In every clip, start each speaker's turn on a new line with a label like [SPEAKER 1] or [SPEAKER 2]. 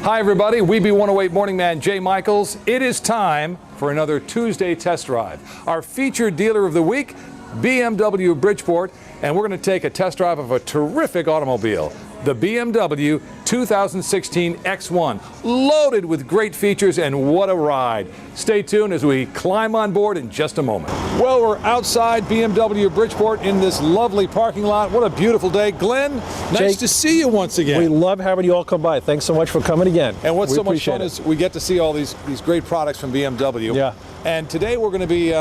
[SPEAKER 1] Hi everybody, WEBE 108 Morning Man Jay Michaels. It is time for another Tuesday test drive. Our featured dealer of the week, BMW of Bridgeport, and we're going to take a test drive of a terrific automobile, the BMW 2016 X1, loaded with great features, and what a ride. Stay tuned as we climb on board in just a moment. Well, we're outside BMW of Bridgeport in this lovely parking lot. What a beautiful day. Glenn, nice
[SPEAKER 2] Jake,
[SPEAKER 1] to see you once again.
[SPEAKER 2] We love having you all come by. Thanks so much for coming again.
[SPEAKER 1] And what's so much fun is we get to see all these great products from BMW.
[SPEAKER 2] Yeah.
[SPEAKER 1] And today we're going to be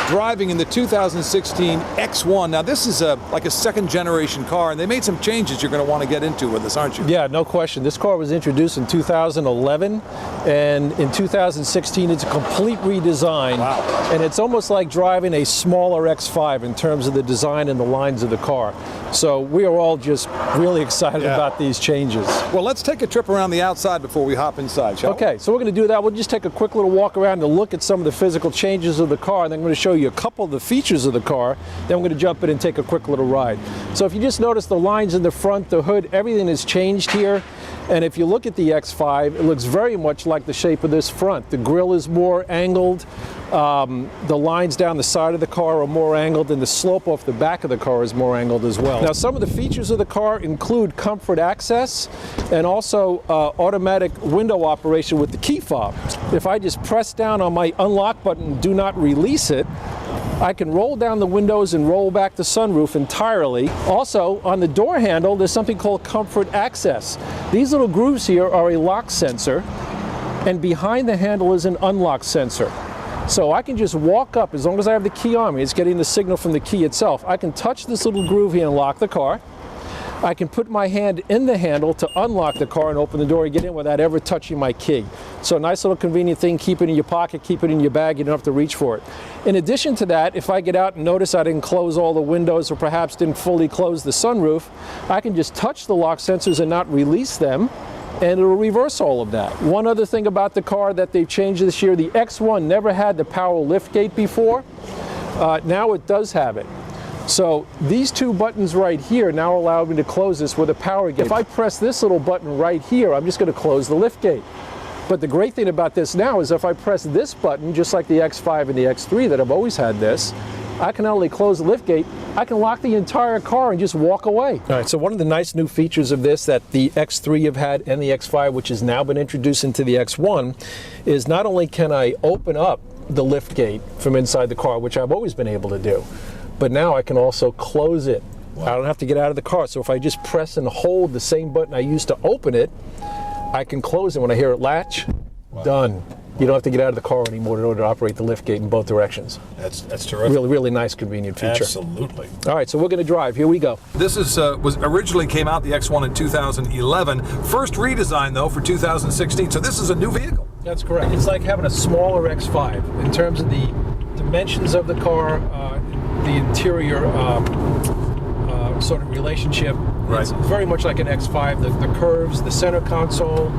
[SPEAKER 1] driving in the 2016 X1. Now this is like a second generation car, and they made some changes you're going to want to get into with this, aren't you?
[SPEAKER 2] Yeah, no question. This car was introduced in 2011, and in 2016 it's a complete redesign.
[SPEAKER 1] Wow.
[SPEAKER 2] And it's almost like driving a smaller X5 in terms of the design and the lines of the car. So we are all just really excited about these changes.
[SPEAKER 1] Well, let's take a trip around the outside before we hop inside, shall we?
[SPEAKER 2] Okay, so we're going to do that. We'll just take a quick little walk around to look at some of the physical changes of the car, and then I'm going to show you a couple of the features of the car. Then we're going to jump in and take a quick little ride. So if you just notice the lines in the front, the hood, everything has changed here. And if you look at the X5, it looks very much like the shape of this front. The grille is more angled. The lines down the side of the car are more angled, and the slope off the back of the car is more angled as well. Now, some of the features of the car include comfort access and also automatic window operation with the key fob. If I just press down on my unlock button and do not release it, I can roll down the windows and roll back the sunroof entirely. Also, on the door handle, there's something called comfort access. These little grooves here are a lock sensor, and behind the handle is an unlock sensor. So I can just walk up, as long as I have the key on me, it's getting the signal from the key itself. I can touch this little groove here and lock the car. I can put my hand in the handle to unlock the car and open the door and get in without ever touching my key. So a nice little convenient thing, keep it in your pocket, keep it in your bag, you don't have to reach for it. In addition to that, if I get out and notice I didn't close all the windows or perhaps didn't fully close the sunroof, I can just touch the lock sensors and not release them, and it'll reverse all of that. One other thing about the car that they've changed this year, the X1 never had the power liftgate before. Now it does have it. So these two buttons right here now allow me to close this with a power gate. If I press this little button right here, I'm just going to close the liftgate. But the great thing about this now is if I press this button, just like the X5 and the X3 that I've always had this, I can not only close the liftgate, I can lock the entire car and just walk away. All right, so one of the nice new features of this that the X3 have had and the X5, which has now been introduced into the X1, is not only can I open up the liftgate from inside the car, which I've always been able to do, but now I can also close it. Wow. I don't have to get out of the car. So if I just press and hold the same button I used to open it, I can close it when I hear it latch. Wow. Done. You don't have to get out of the car anymore in order to operate the liftgate in both directions.
[SPEAKER 1] That's terrific.
[SPEAKER 2] Really, really nice, convenient feature.
[SPEAKER 1] Absolutely.
[SPEAKER 2] All right, so we're going to drive. Here we go.
[SPEAKER 1] This is was originally came out, the X1, in 2011. First redesign, though, for 2016. So this is a new vehicle.
[SPEAKER 2] That's correct. It's like having a smaller X5 in terms of the dimensions of the car, the interior sort of relationship. Right. It's very much like an X5. The curves, the center console,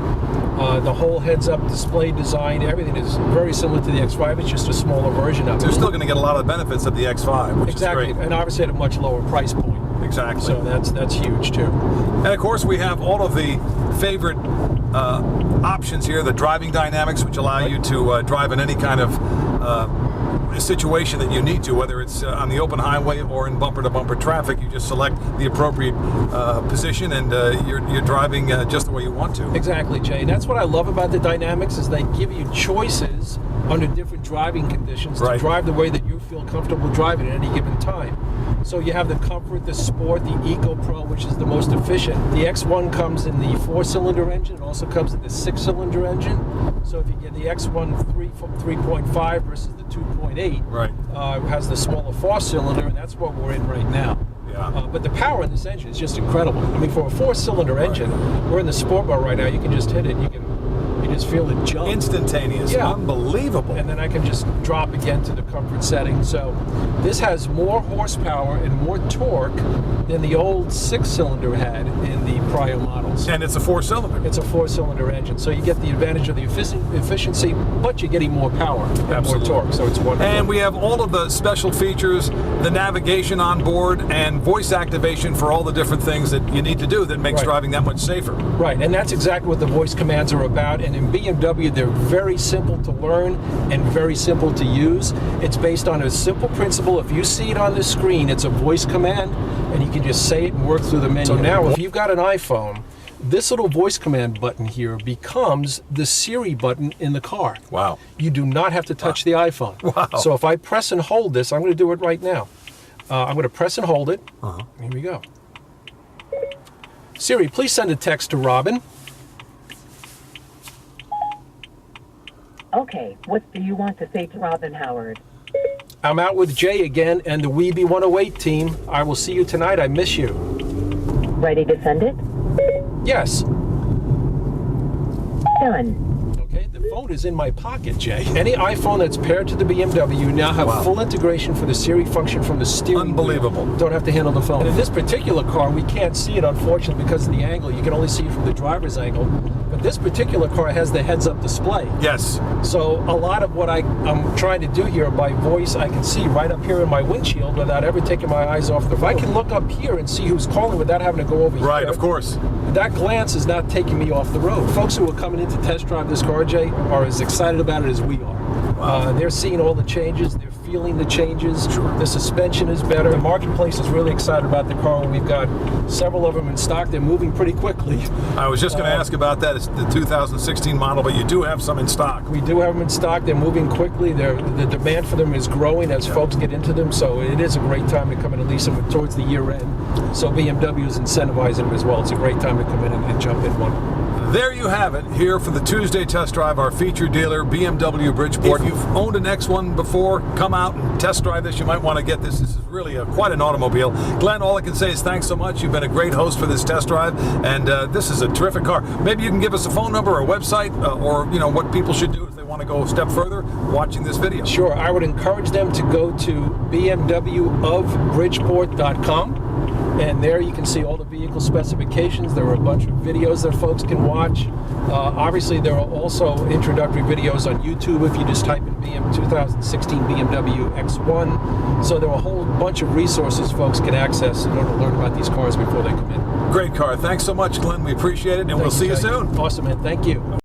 [SPEAKER 2] the whole heads-up display design, everything is very similar to the X5. It's just a smaller version of it.
[SPEAKER 1] So you're still going to get a lot of the benefits of the X5, which
[SPEAKER 2] exactly,
[SPEAKER 1] is great.
[SPEAKER 2] And obviously at a much lower price point.
[SPEAKER 1] Exactly.
[SPEAKER 2] So that's huge too.
[SPEAKER 1] And of course we have all of the favorite options here, the driving dynamics, which allow you to drive in any kind of situation that you need to, whether it's on the open highway or in bumper-to-bumper traffic. You just select the appropriate position, and you're driving just the way you want to.
[SPEAKER 2] Exactly, Jay. That's what I love about the dynamics, is they give you choices under different driving conditions to drive the way that you feel comfortable driving at any given time. So you have the comfort, the sport, the Eco Pro, which is the most efficient. The X1 comes in the 4-cylinder engine. It also comes in the 6-cylinder engine. So if you get the X1 3.5 versus the 2.8, has the smaller 4-cylinder, and that's what we're in right now.
[SPEAKER 1] Yeah.
[SPEAKER 2] But the power in this engine is just incredible. I mean, for a 4-cylinder engine, we're in the sport bar right now. You can just hit it. You can just feel it jump.
[SPEAKER 1] Instantaneous.
[SPEAKER 2] Yeah.
[SPEAKER 1] Unbelievable.
[SPEAKER 2] And then I can just drop again to the comfort setting. So this has more horsepower and more torque than the old 6-cylinder had in the prior models.
[SPEAKER 1] And it's a 4-cylinder.
[SPEAKER 2] It's a 4-cylinder engine, so you get the advantage of the efficiency, but you're getting more power and more torque, so it's wonderful.
[SPEAKER 1] And we have all of the special features, the navigation on board, and voice activation for all the different things that you need to do that makes driving that much safer.
[SPEAKER 2] Right, and that's exactly what the voice commands are about. And in BMW, they're very simple to learn and very simple to use. It's based on a simple principle. If you see it on the screen, it's a voice command, and you can just say it and work through the menu. So now, if you've got an iPhone, this little voice command button here becomes the Siri button in the car.
[SPEAKER 1] Wow.
[SPEAKER 2] You do not have to touch the iPhone.
[SPEAKER 1] Wow.
[SPEAKER 2] So if I press and hold this, I'm going to do it right now. I'm going to press and hold it. Here we go. Siri, please send a text to Robin.
[SPEAKER 3] Okay, what do you want to say to Robin, Howard?
[SPEAKER 2] I'm out with Jay again and the WEBE 108 team. I will see you tonight. I miss you.
[SPEAKER 3] Ready to send it?
[SPEAKER 2] Yes.
[SPEAKER 3] Done.
[SPEAKER 2] Okay, the phone is in my pocket, Jay. Any iPhone that's paired to the BMW now have full integration for the Siri function from the steering
[SPEAKER 1] Unbelievable.
[SPEAKER 2] wheel. Don't have to handle the phone. And in this particular car, we can't see it, unfortunately, because of the angle. You can only see it from the driver's angle. But this particular car has the heads-up display.
[SPEAKER 1] Yes.
[SPEAKER 2] So a lot of what I'm trying to do here by voice, I can see right up here in my windshield without ever taking my eyes off the road. I can look up here and see who's calling without having to go over here.
[SPEAKER 1] Right, of course.
[SPEAKER 2] That glance is not taking me off the road. Folks who are coming in to test drive this car, Jay, are as excited about it as we are. They're seeing all the changes. They're feeling the changes.
[SPEAKER 1] Sure.
[SPEAKER 2] The suspension is better. The marketplace is really excited about the car. We've got several of them in stock. They're moving pretty quickly.
[SPEAKER 1] I was just going to ask about that. It's the 2016 model, but you do have some in stock.
[SPEAKER 2] We do have them in stock. They're moving quickly. The demand for them is growing as folks get into them. So it is a great time to come in and lease them towards the year end. So BMW is incentivizing them as well. It's a great time to come in and jump in one.
[SPEAKER 1] There you have it, here for the Tuesday test drive, our featured dealer, BMW Bridgeport. If you've owned an X1 before, come out and test drive this. You might want to get this. This is really quite an automobile. Glenn, all I can say is thanks so much. You've been a great host for this test drive, and this is a terrific car. Maybe you can give us a phone number or a website, or what people should do if they want to go a step further watching this video.
[SPEAKER 2] Sure, I would encourage them to go to BMWofBridgeport.com. And there you can see all the vehicle specifications. There are a bunch of videos that folks can watch. Obviously, there are also introductory videos on YouTube if you just type in 2016 BMW X1. So there are a whole bunch of resources folks can access in order to learn about these cars before they come in.
[SPEAKER 1] Great car. Thanks so much, Glenn. We appreciate it, and we'll see you soon.
[SPEAKER 2] Awesome, man. Thank you.